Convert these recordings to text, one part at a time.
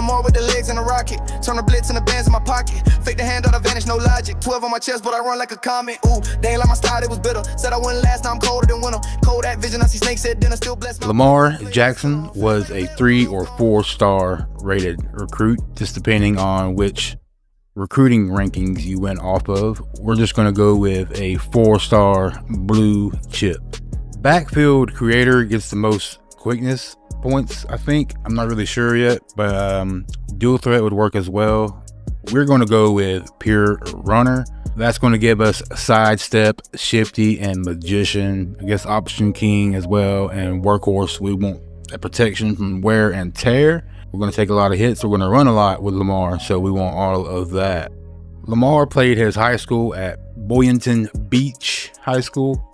Lamar with the legs and a rocket. Turn the blitz and the bands in my pocket. Fake the hand on the vanish, no logic. 12 on my chest, but I run like a comet. Ooh, they ain't like my style, it was bitter. Said I wouldn't last, now I'm colder than winter. Cold at vision, I see snakes at dinner, still blessed. Lamar Jackson was a 3 or 4 star rated recruit, just depending on which recruiting rankings you went off of. We're just going to go with a 4-star blue chip. Backfield creator gets the most quickness points, I think. I'm not really sure yet, but dual threat would work as well. We're going to go with pure runner. That's going to give us sidestep, shifty, and magician. I guess option king as well, and workhorse. We want a protection from wear and tear. We're going to take a lot of hits. We're going to run a lot with Lamar, so we want all of that. Lamar played his high school at Boynton Beach High School,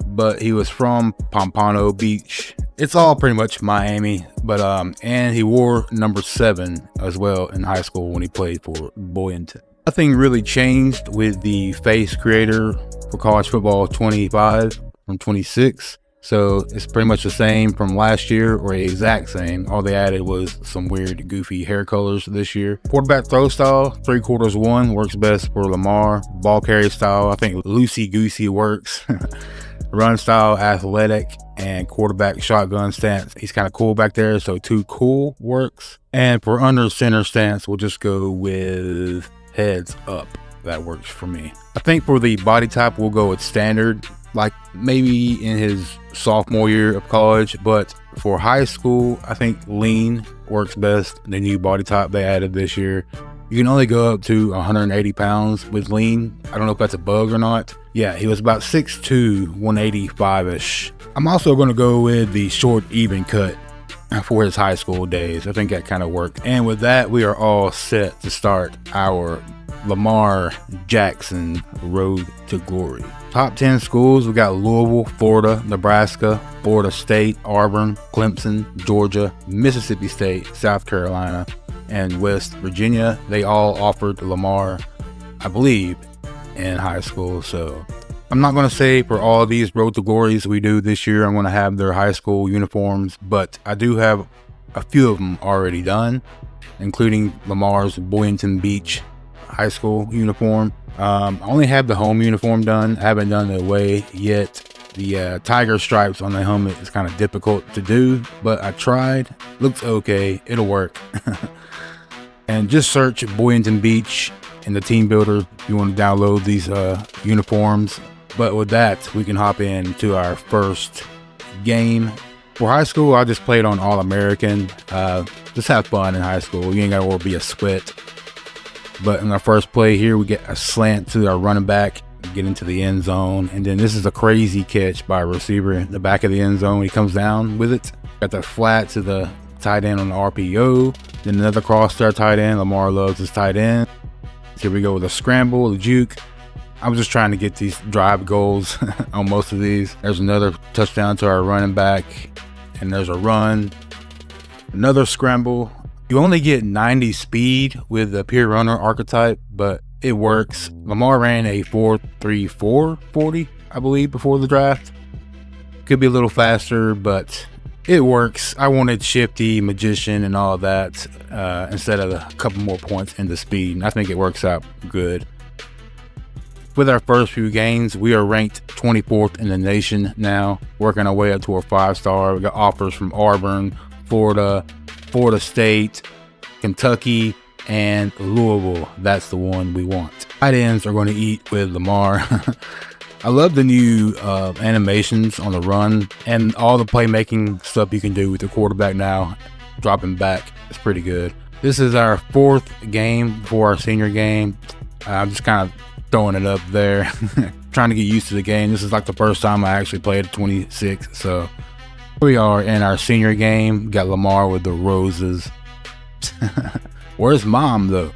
but he was from Pompano Beach. It's all pretty much Miami, but and he wore number 7 as well in high school when he played for Boynton. Nothing really changed with the face creator for college football 25 from 26. So it's pretty much the same from last year, or the exact same. All they added was some weird, goofy hair colors this year. Quarterback throw style, 3/4 1 works best for Lamar. Ball carry style, I think loosey-goosey works. Run style, athletic, and quarterback shotgun stance. He's kind of cool back there, so 2 cool works. And for under center stance, we'll just go with heads up. That works for me. I think for the body type, we'll go with standard, like maybe in his sophomore year of college, but for high school, I think lean works best. The new body type they added this year. You can only go up to 180 pounds with lean. I don't know if that's a bug or not. Yeah, he was about 6'2", 185-ish. I'm also going to go with the short even cut for his high school days. I think that kind of worked. And with that, we are all set to start our Lamar Jackson road to glory. Top 10 schools, we got Louisville, Florida, Nebraska, Florida State, Auburn, Clemson, Georgia, Mississippi State, South Carolina, and West Virginia. They all offered Lamar, I believe, in high school. So I'm not going to say for all of these road to glories we do this year I'm going to have their high school uniforms, but I do have a few of them already done, including Lamar's Boynton Beach high school uniform. I only have the home uniform done. I haven't done the away yet. The tiger stripes on the helmet is kind of difficult to do, but I tried. Looks okay. It'll work. And just search Boynton Beach in the team builder if you want to download these uniforms. But with that, we can hop into our first game. For high school, I just played on All-American. Just have fun in high school. You ain't got to be a sweat. But in our first play here, we get a slant to our running back, get into the end zone. And then this is a crazy catch by a receiver in the back of the end zone. He comes down with it. Got the flat to the tight end on the RPO. Then another cross to our tight end. Lamar loves his tight end. Here we go with a scramble, a juke. I was just trying to get these drive goals on most of these. There's another touchdown to our running back. And there's a run. Another scramble. You only get 90 speed with the pure runner archetype, but it works. Lamar ran a 4.34 40, I believe, before the draft. Could be a little faster, but it works. I wanted shifty, magician, and all of that instead of a couple more points in the speed. And I think it works out good. With our first few games, we are ranked 24th in the nation now, working our way up to a 5-star. We got offers from Auburn, Florida, Florida State, Kentucky, and Louisville. That's the one we want. Tight ends are going to eat with Lamar. I love the new animations on the run and all the playmaking stuff you can do with the quarterback now. Dropping back, it's pretty good. This is our 4th game before our senior game. I'm just kind of throwing it up there, trying to get used to the game. This is like the first time I actually played at 26, so we are in our senior game. Got Lamar with the roses. Where's mom though?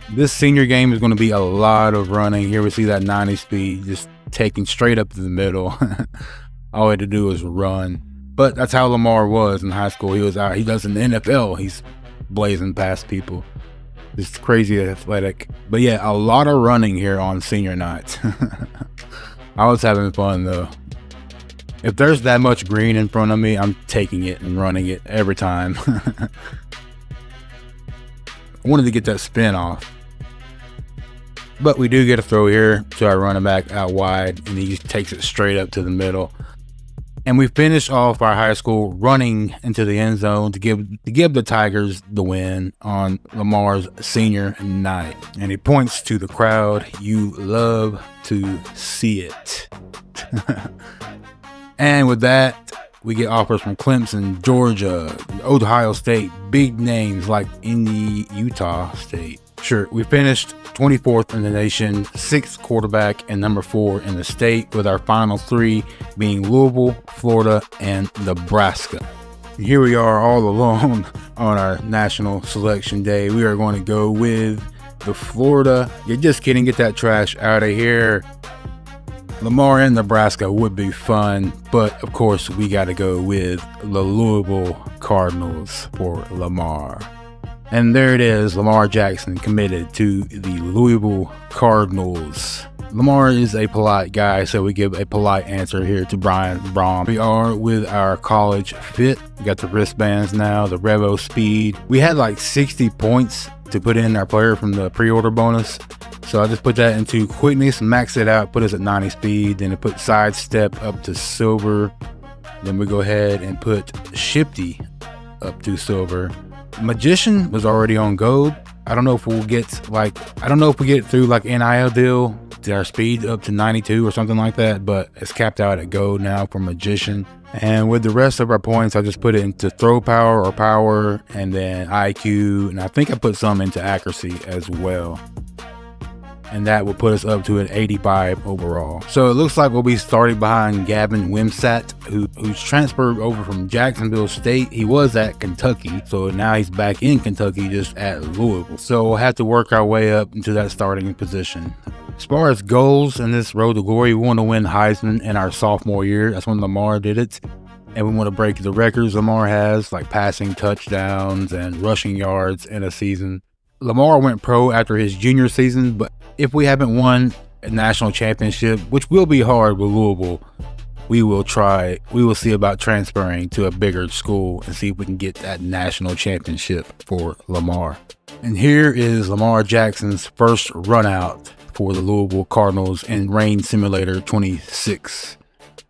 This senior game is going to be a lot of running. Here we see that 90 speed just taking straight up to the middle. All he had to do was run. But that's how Lamar was in high school. He was out. He does in the NFL. He's blazing past people. Just crazy athletic. But yeah, a lot of running here on senior night. I was having fun though. If there's that much green in front of me, I'm taking it and running it every time. I wanted to get that spin off. But we do get a throw here to our running back out wide, and he takes it straight up to the middle. And we finish off our high school running into the end zone to give the Tigers the win on Lamar's senior night. And he points to the crowd. You love to see it. And with that, we get offers from Clemson, Georgia, Ohio State, big names like Indy, Utah State. Sure, we finished 24th in the nation, 6th quarterback, and number 4 in the state, with our final 3 being Louisville, Florida, and Nebraska. Here we are all alone on our national selection day. We are going to go with the Florida. You're just kidding, get that trash out of here. Lamar and Nebraska would be fun, but of course we got to go with the Louisville Cardinals for Lamar. And there it is, Lamar Jackson committed to the Louisville Cardinals. Lamar is a polite guy, so we give a polite answer here to Brian Braun. We are with our college fit. We got the wristbands now, the Revo Speed. We had like 60 points to put in our player from the pre-order bonus. So I just put that into quickness, max it out, put us at 90 speed. Then I put sidestep up to silver. Then we go ahead and put Shifty up to silver. Magician was already on gold. I don't know if we get through like NIL deal to our speed up to 92 or something like that, but it's capped out at gold now for Magician. And with the rest of our points, I just put it into throw power or power, and then IQ, and I think I put some into accuracy as well. And that will put us up to an 85 overall. So it looks like we'll be starting behind Gavin Wimsatt, who's transferred over from Jacksonville State. He was at Kentucky, so now he's back in Kentucky, just at Louisville. So we'll have to work our way up into that starting position. As far as goals in this road to glory, we want to win Heisman in our sophomore year. That's when Lamar did it. And we want to break the records Lamar has, like passing touchdowns and rushing yards in a season. Lamar went pro after his junior season, but if we haven't won a national championship, which will be hard with Louisville, we will see about transferring to a bigger school and see if we can get that national championship for Lamar. And here is Lamar Jackson's first run out for the Louisville Cardinals in Rain Simulator 26.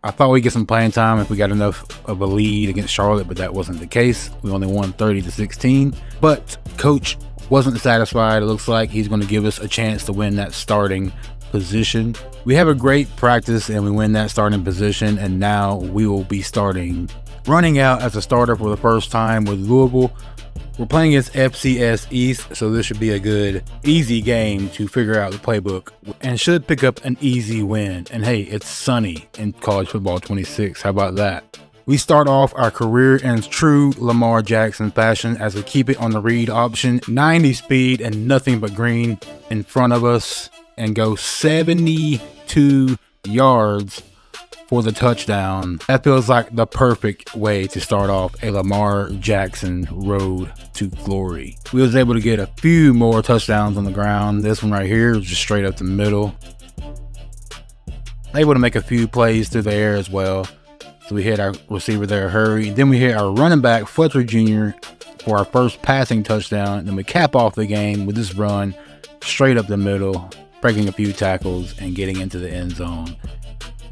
I thought we'd get some playing time if we got enough of a lead against Charlotte, but that wasn't the case. We only won 30-16, but Coach wasn't satisfied. It looks like he's going to give us a chance to win that starting position. We have a great practice and we win that starting position, and now we will be running out as a starter for the first time with Louisville. We're playing against FCS East, so this should be a good, easy game to figure out the playbook and should pick up an easy win. And hey, it's sunny in college football 26. How about that? We start off our career in true Lamar Jackson fashion as we keep it on the read option, 90 speed and nothing but green in front of us, and go 72 yards for the touchdown. That feels like the perfect way to start off a Lamar Jackson road to glory. We was able to get a few more touchdowns on the ground. This one right here is just straight up the middle. Able to make a few plays through the air as well. So we hit our receiver there, Hurry. Then we hit our running back, Fletcher Jr., for our first passing touchdown. And then we cap off the game with this run straight up the middle, breaking a few tackles and getting into the end zone.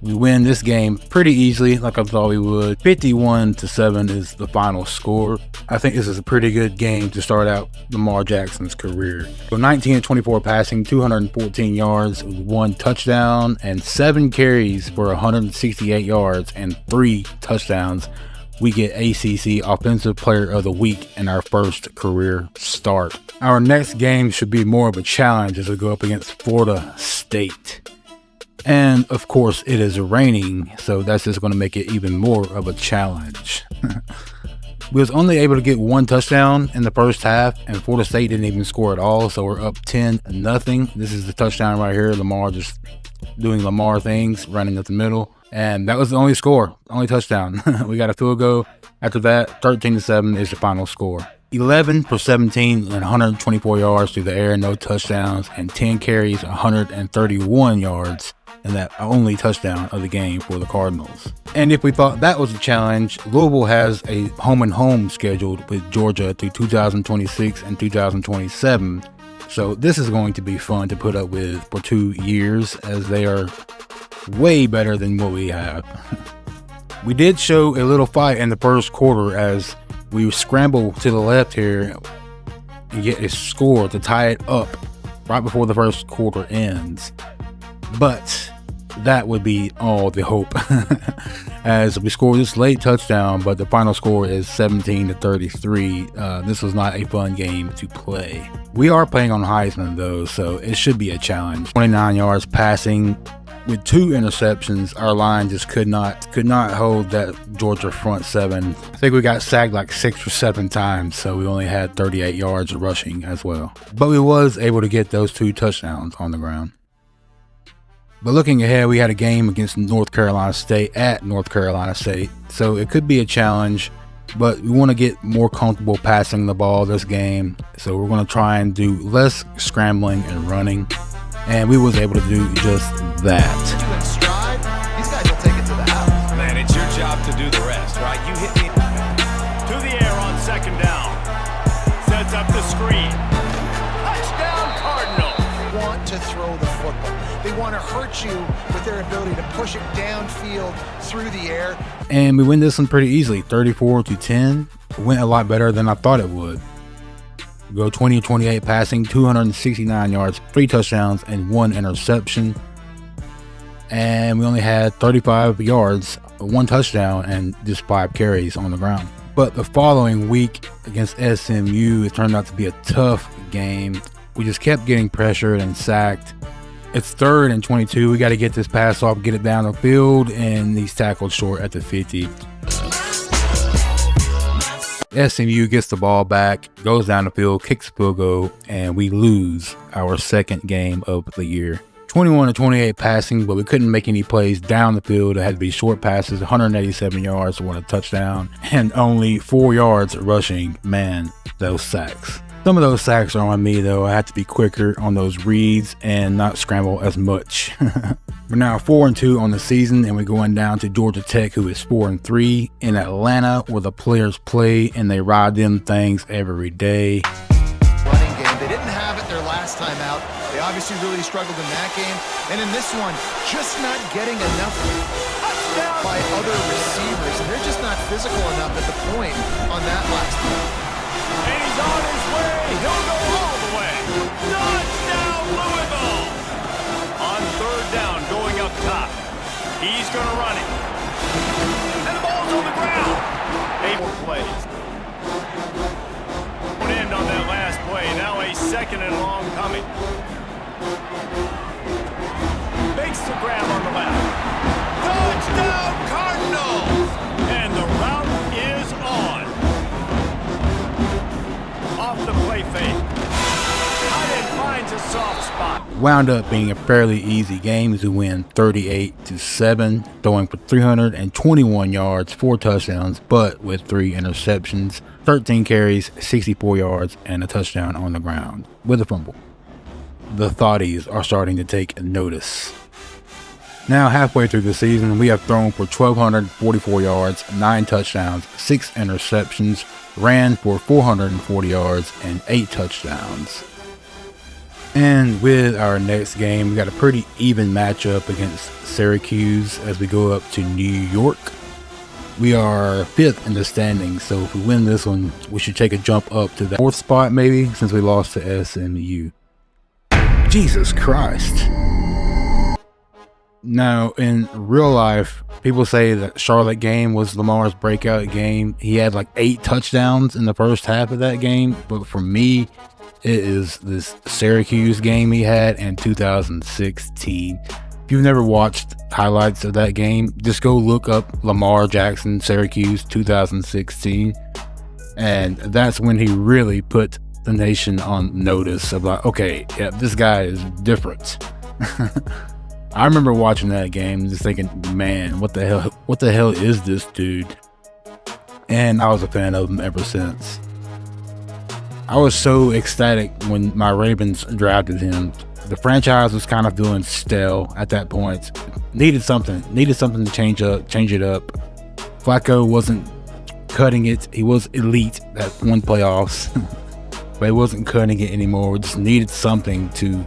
We win this game pretty easily, like I thought we would. 51-7 is the final score. I think this is a pretty good game to start out Lamar Jackson's career. So 19-24 passing, 214 yards, 1 touchdown, and 7 carries for 168 yards and 3 touchdowns. We get ACC Offensive Player of the Week in our first career start. Our next game should be more of a challenge as we go up against Florida State. And of course it is raining, so that's just going to make it even more of a challenge. We was only able to get 1 touchdown in the first half, and Florida State didn't even score at all, so we're up 10-0. This is the touchdown right here. Lamar just doing Lamar things, running up the middle, and that was the only score, only touchdown. We got a field goal. After that, 13-7 is the final score. 11 for 17 and 124 yards through the air, no touchdowns, and 10 carries, 131 yards. and that only touchdown of the game for the Cardinals. And if we thought that was a challenge, Louisville has a home and home scheduled with Georgia through 2026 and 2027. So this is going to be fun to put up with for 2 years, as they are way better than what we have. We did show a little fight in the first quarter as we scramble to the left here and get a score to tie it up right before the first quarter ends. But that would be all the hope as we score this late touchdown, but the final score is 17-33. This was not a fun game to play. We are playing on Heisman though, so it should be a challenge. 29 yards passing with 2 interceptions. Our line just could not hold that Georgia front seven. I think we got sacked like 6 or 7 times, so we only had 38 yards rushing as well. But we was able to get those 2 touchdowns on the ground. But looking ahead, we had a game against North Carolina State at North Carolina State, so it could be a challenge, but we want to get more comfortable passing the ball this game, so we're going to try and do less scrambling and running, and we was able to do just that. These guys will take it to the house. Man, it's your job to do the rest, right? You hit me to the air on second down. Sets up the screen. Touchdown, Cardinals. Want to throw the football. They want to hurt you with their ability to push it downfield through the air. And we win this one pretty easily, 34-10. It went a lot better than I thought it would. We go 20-28 passing, 269 yards, 3 touchdowns, and 1 interception. And we only had 35 yards, 1 touchdown, and just 5 carries on the ground. But the following week against SMU, it turned out to be a tough game. We just kept getting pressured and sacked. It's 3rd and 22. We got to get this pass off, get it down the field, and he's tackled short at the 50. SMU gets the ball back, goes down the field, kicks the field goal, and we lose our 2nd game of the year. 21-28 passing, but we couldn't make any plays down the field. It had to be short passes, 187 yards to win a touchdown, and only 4 yards rushing. Man, those sacks. Some of those sacks are on me though. I have to be quicker on those reads and not scramble as much. We're now 4-2 on the season, and we're going down to Georgia Tech, who is 4-3 in Atlanta, where the players play and they ride them things every day. Running game. They didn't have it their last time out. They obviously really struggled in that game. And in this one, just not getting enough by other receivers. And they're just not physical enough at the point on that last one. And he's on his way. He'll go all the way. Touchdown, Louisville. On 3rd down, going up top. He's going to run it. And the ball's on the ground. 8 more plays. One end on that last play. Now a 2nd and long coming. Makes the grab on the left. Touchdown, Cardinals. And the route is on. Off the play fake. Tight end finds a soft spot. Wound up being a fairly easy game as we win 38-7, throwing for 321 yards, 4 touchdowns, but with 3 interceptions, 13 carries, 64 yards, and a touchdown on the ground with a fumble. The Thotties are starting to take notice. Now halfway through the season, we have thrown for 1,244 yards, 9 touchdowns, 6 interceptions, ran for 440 yards, and 8 touchdowns. And with our next game, we got a pretty even matchup against Syracuse as we go up to New York. We are 5th in the standings, so if we win this one, we should take a jump up to the 4th spot maybe, since we lost to SMU. Jesus Christ. Now, in real life, people say that Charlotte game was Lamar's breakout game. He had like 8 touchdowns in the first half of that game. But for me, it is this Syracuse game he had in 2016. If you've never watched highlights of that game, just go look up Lamar Jackson, Syracuse 2016. And that's when he really put the nation on notice of like, okay, yeah, this guy is different. I remember watching that game just thinking, man, what the hell is this dude? And I was a fan of him ever since. I was so ecstatic when my Ravens drafted him The franchise was kind of feeling stale at that point. Needed something to change it up. Flacco wasn't cutting it. He was elite that one playoffs, but he wasn't cutting it anymore. We just needed something to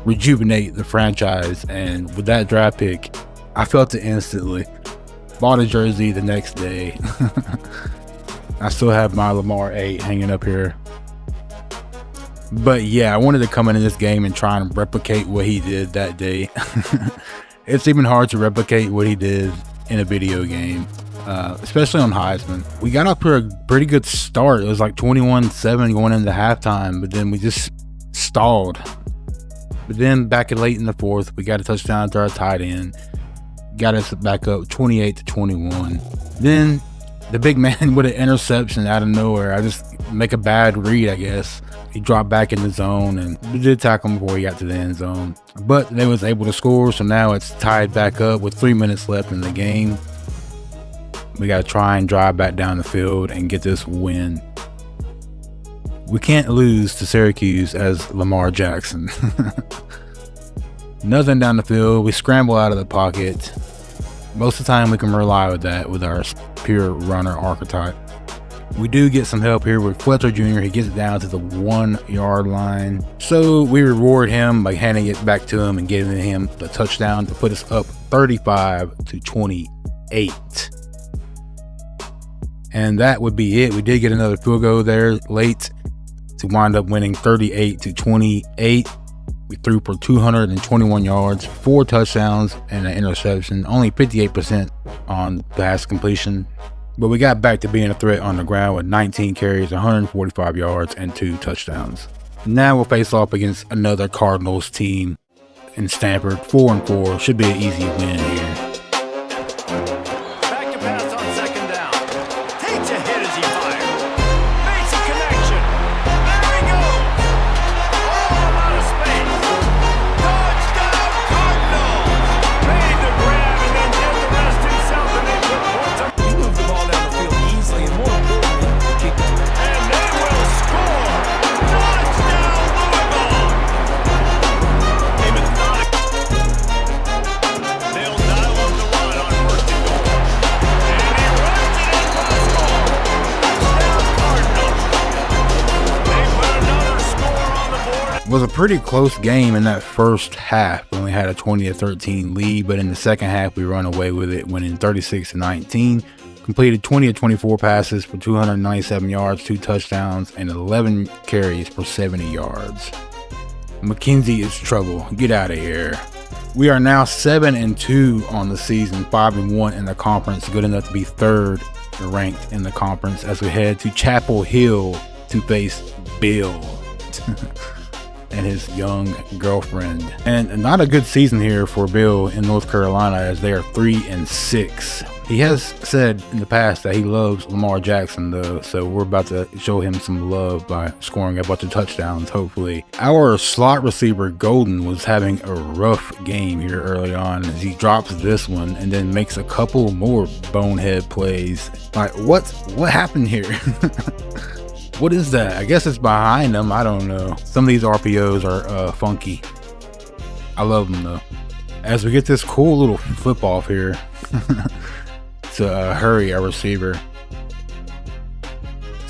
rejuvenate the franchise, and with that draft pick, I felt it instantly. Bought a jersey the next day. I still have my Lamar 8 hanging up here. But yeah, I wanted to come into this game and try and replicate what he did that day. It's even hard to replicate what he did in a video game, especially on Heisman. We got off to a pretty good start. It was like 21-7 going into halftime, but then we just stalled. But then back late in the fourth, we got a touchdown to our tight end. Got us back up 28-21. Then the big man with an interception out of nowhere. I just make a bad read, I guess. He dropped back in the zone, and we did tackle him before he got to the end zone. But they was able to score, so now it's tied back up with 3 minutes left in the game. We got to try and drive back down the field and get this win. We can't lose to Syracuse as Lamar Jackson. Nothing down the field. We scramble out of the pocket. Most of the time we can rely with that with our pure runner archetype. We do get some help here with Fletcher Jr. He gets it down to the 1 yard line. So we reward him by handing it back to him and giving him the touchdown to put us up 35-28. And that would be it. We did get another field goal there late to wind up winning 38-28. We threw for 221 yards, 4 touchdowns, and an interception. Only 58% on pass completion. But we got back to being a threat on the ground with 19 carries, 145 yards, and 2 touchdowns. Now we'll face off against another Cardinals team in Stanford. 4-4. Should be an easy win here. Back to pass on second down. Takes a hit as he fires. Makes a connection. There he goes. All out of space. Touchdown Cardinals. Made the grab and then did the rest himself, and they put points up. He moved the ball down the field easily, and more importantly, And they will score. Touchdown Louisville. Namath's not a... They'll dial up the run on first and goal. And he runs it in for the score. Touchdown Cardinals. They put another score on the board. It was a pretty close game in that first half. We only had a 20-13 lead, but in the second half, we run away with it, winning 36-19. Completed 20-24 passes for 297 yards, 2 touchdowns, and 11 carries for 70 yards. McKenzie is trouble. Get out of here. We are now 7-2 on the season, 5-1 in the conference, good enough to be 3rd ranked in the conference as we head to Chapel Hill to face Ville and his young girlfriend. And not a good season here for Ville in North Carolina as they are 3-6. He has said in the past that he loves Lamar Jackson though, so we're about to show him some love by scoring a bunch of touchdowns, hopefully. Our slot receiver Golden was having a rough game here early on as he drops this one and then makes a couple more bonehead plays. Like, what happened here? What is that? I guess it's behind him. I don't know. Some of these RPOs are funky. I love them though. As we get this cool little flip off here to hurry our receiver.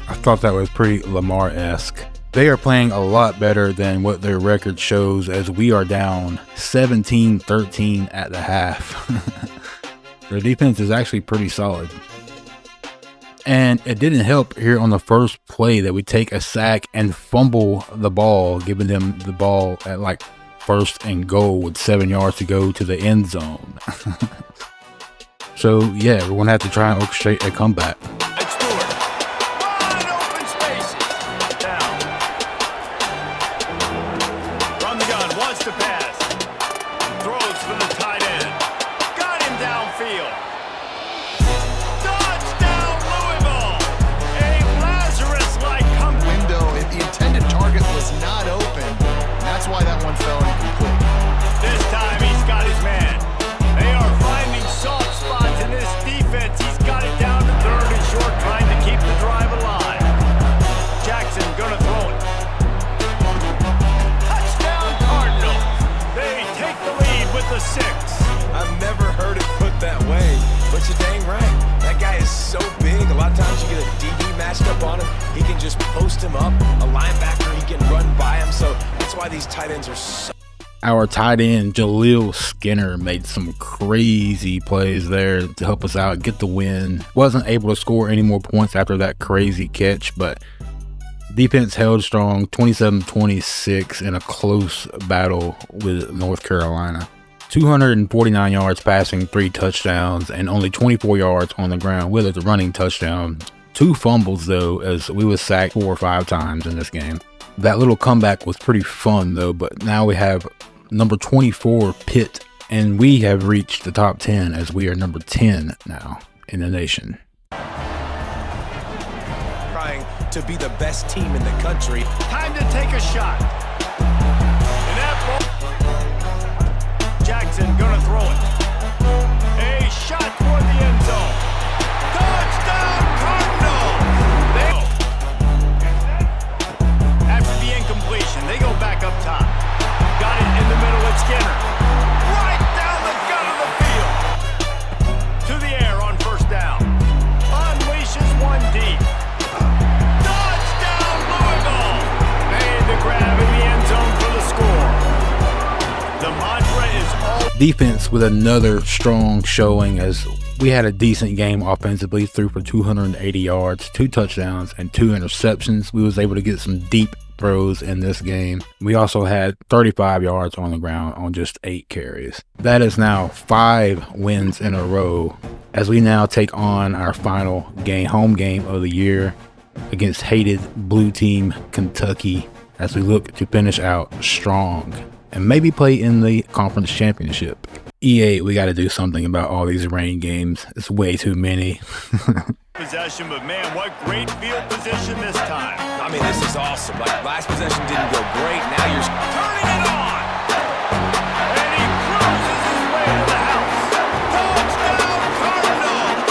I thought that was pretty Lamar-esque. They are playing a lot better than what their record shows as we are down 17-13 at the half. Their defense is actually pretty solid. And it didn't help here on the first play that we take a sack and fumble the ball, giving them the ball at like 1st and goal with 7 yards to go to the end zone. So yeah, we're gonna have to try and orchestrate a comeback. It's Stewart. Wide open spaces. Down. From the gun, wants to pass. Throws for the tight end. Got him downfield. Touchdown Louisville. A Lazarus-like comeback. Window, the intended target was not open. That's why that one fell incomplete. This time he's got his man. They are finding soft spots in this defense. He's got it down to 3rd and short post him up, a linebacker, he can run by him. So that's why these tight ends are so. Our tight end, Jaleel Skinner, made some crazy plays there to help us out, get the win. Wasn't able to score any more points after that crazy catch, but defense held strong, 27-26 in a close battle with North Carolina. 249 yards passing, 3 touchdowns, and only 24 yards on the ground with a running touchdown. 2 fumbles, though, as we was sacked 4 or 5 times in this game. That little comeback was pretty fun, though, but now we have number 24, Pitt, and we have reached the top 10 as we are number 10 now in the nation. Trying to be the best team in the country. Time to take a shot. And that ball. Jackson gonna throw it. A shot toward the end zone. Touchdown Cardinals! After the incompletion, they go back up top. Got it in the middle with Skinner. Right down the gut of the field. To the air on first down. Unleashes one deep. Touchdown Louisville! Made the grab in the end zone for the score. The mantra is all. Defense with another strong showing as we had a decent game offensively, threw for 280 yards, 2 touchdowns, and 2 interceptions. We was able to get some deep throws in this game. We also had 35 yards on the ground on just 8 carries. That is now 5 wins in a row as we now take on our final game, home game of the year against hated blue team Kentucky as we look to finish out strong and maybe play in the conference championship. EA, we got to do something about all these rain games. It's way too many. Possession, but man, what great field position this time. I mean, this is awesome. Like, last possession didn't go great. Now you're Turning it on! And he cruises his way to the house. Touchdown Cardinals!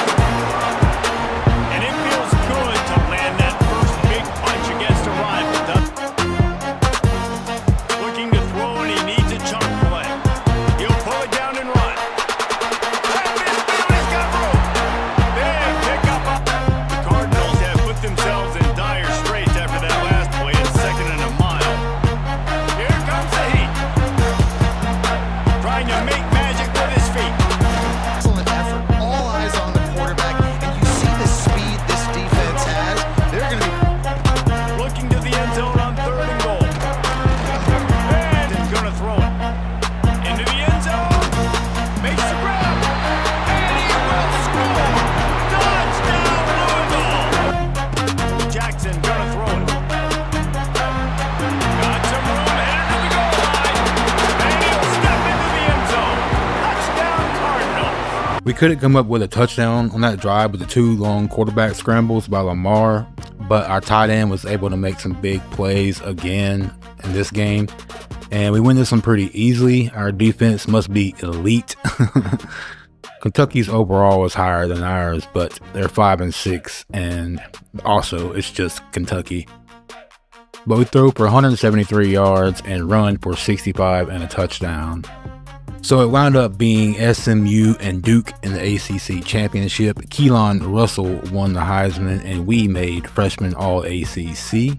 And it feels good to land that first big punch against a rival. Looking to throw, and he needs a chunk play. He'll pull it down and run. That midfield has got room. Then pick up. The Cardinals have put themselves in dire straits after that last play at 2nd and a mile. Here comes the heat. Trying to make magic with his feet. Excellent effort. All eyes on the quarterback, and you see the speed this defense has. They're going to be Looking to the end zone on 3rd and goal. And he's going to throw it. Into the end zone. Makes the grab. And he will score. Touchdown Louisville. Jackson going to throw it. Got some room. Headed to the goal line. And he'll step into the end zone. Touchdown Cardinals. We couldn't come up with a touchdown on that drive with the 2 long quarterback scrambles by Lamar, but our tight end was able to make some big plays again in this game, and we win this one pretty easily. Our defense must be elite. Kentucky's overall is higher than ours, but they're 5-6, and also it's just Kentucky. But we throw for 173 yards and run for 65 and a touchdown. So it wound up being SMU and Duke in the ACC championship. Keelan Russell won the Heisman, and we made freshman All-ACC.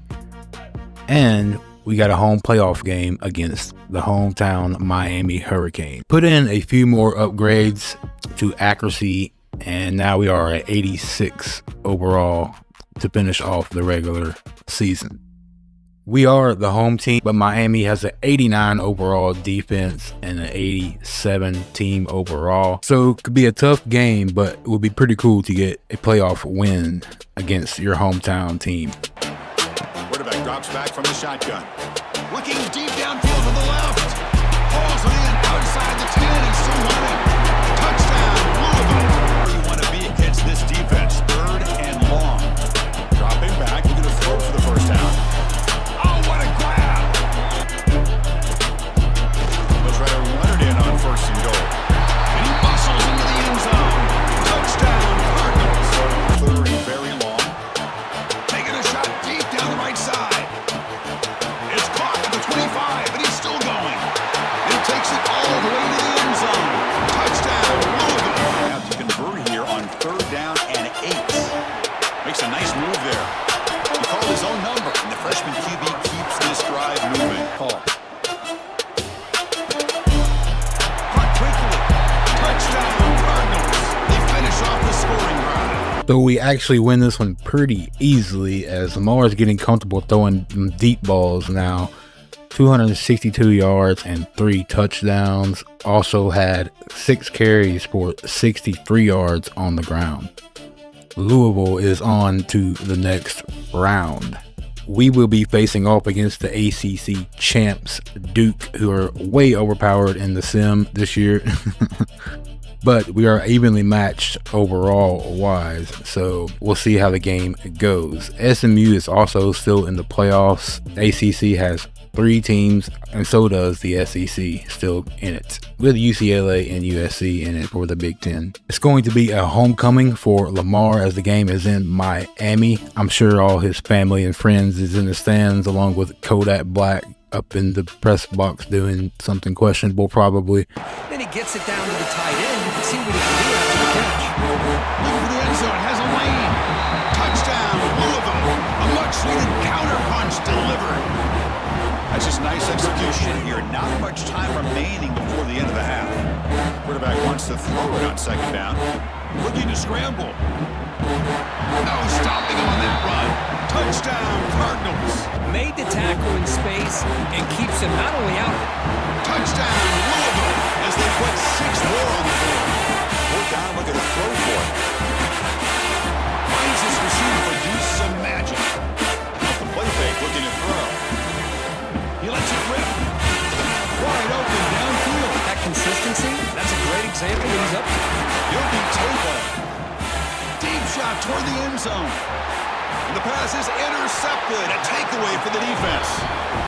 And we got a home playoff game against the hometown Miami Hurricane. Put in a few more upgrades to accuracy, and now we are at 86 overall to finish off the regular season. We are the home team, but Miami has an 89 overall defense and an 87 team overall. So it could be a tough game, but it would be pretty cool to get a playoff win against your hometown team. Quarterback drops back from the shotgun. Looking deep downfield to the left. Pulls it in outside the 10 and still running. Touchdown, Louisville. Where you want to be against this defense. 3rd and long. Dropping back. We're going to throw for the first down. Oh, what a grab. They'll try to run it in on 1st and goal. And he muscles into the end zone. Touchdown, Cardinals. 3rd and very long. Taking a shot deep down the right side. It's caught at the 25, and he's still going. He takes it all the way to the end zone. Touchdown, Louisville. Have to convert here on 3rd down and 8. Makes a nice move there. He called his own Though we actually win this one pretty easily, as Lamar is getting comfortable throwing deep balls now. 262 yards and 3 touchdowns. Also had 6 carries for 63 yards on the ground. Louisville is on to the next round. We will be facing off against the ACC champs, Duke, who are way overpowered in the sim this year. But we are evenly matched overall wise, so we'll see how the game goes. SMU is also still in the playoffs. ACC has 3 teams, and so does the SEC, still in it, with UCLA and USC in it for the Big Ten. It's going to be a homecoming for Lamar as the game is in Miami. I'm sure all his family and friends is in the stands, along with Kodak Black up in the press box doing something questionable probably. Then he gets it down to the tight end. You can see what he can do after the catch. Looking for the end zone, has a lane. Touchdown, Louisville. A much-needed counter punch delivered. That's just nice execution here. Not much time remaining before the end of the half. Quarterback wants to throw it on second down. Looking to scramble. No stopping him on that run. Touchdown, Cardinals. Made the tackle in space and keeps him not only out. Touchdown, Louisville, as they put 6 more on the board. Fourth down, look at the throw for it. Finds his receiver, but uses some magic. Off the play fake, looking to throw. He lets it rip. Wide open downfield. That consistency, that's a great example of what he's up to. Yogi Tabo. Deep shot toward the end zone. And the pass is intercepted. A takeaway for the defense.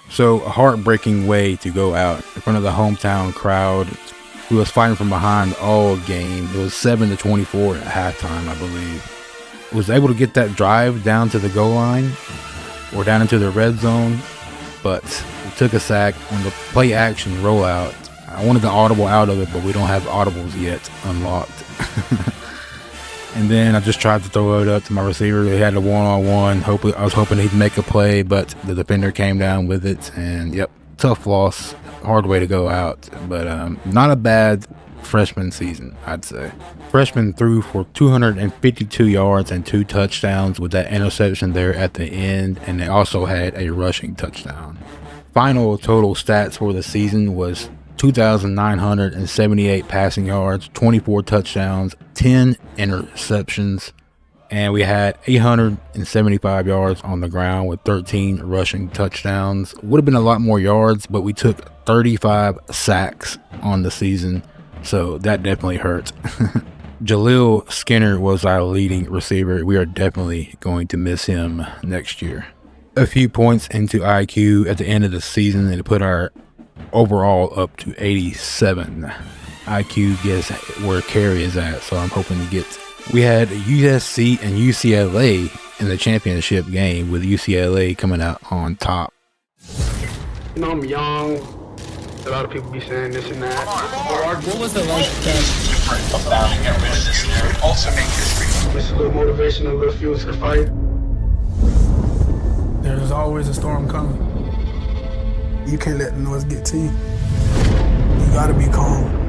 So a heartbreaking way to go out in front of the hometown crowd who was fighting from behind all game. It was 7-24 at halftime, I believe. Was able to get that drive down to the goal line or down into the red zone, but it took a sack on the play action rollout. I wanted the audible out of it, but we don't have audibles yet unlocked. And then I just tried to throw it up to my receiver. They had a one-on-one. I was hoping he'd make a play, but the defender came down with it. And yep, tough loss. Hard way to go out. But not a bad freshman season, I'd say. Freshman threw for 252 yards and 2 touchdowns with that interception there at the end. And they also had a rushing touchdown. Final total stats for the season was 2,978 passing yards, 24 touchdowns, 10 interceptions, and we had 875 yards on the ground with 13 rushing touchdowns. Would have been a lot more yards, but we took 35 sacks on the season, so that definitely hurt. Jaleel Skinner was our leading receiver. We are definitely going to miss him next year. A few points into IQ at the end of the season, and it put our overall up to 87. IQ gets where Carrie is at, so I'm hoping to get. We had USC and UCLA in the championship game, with UCLA coming out on top. You know, I'm young. A lot of people be saying this and that. What was the like about to get rid of this year? Also make history. It's a little motivation, a little fuel to the fight. There's always a storm coming. You can't let the noise get to you. You gotta be calm.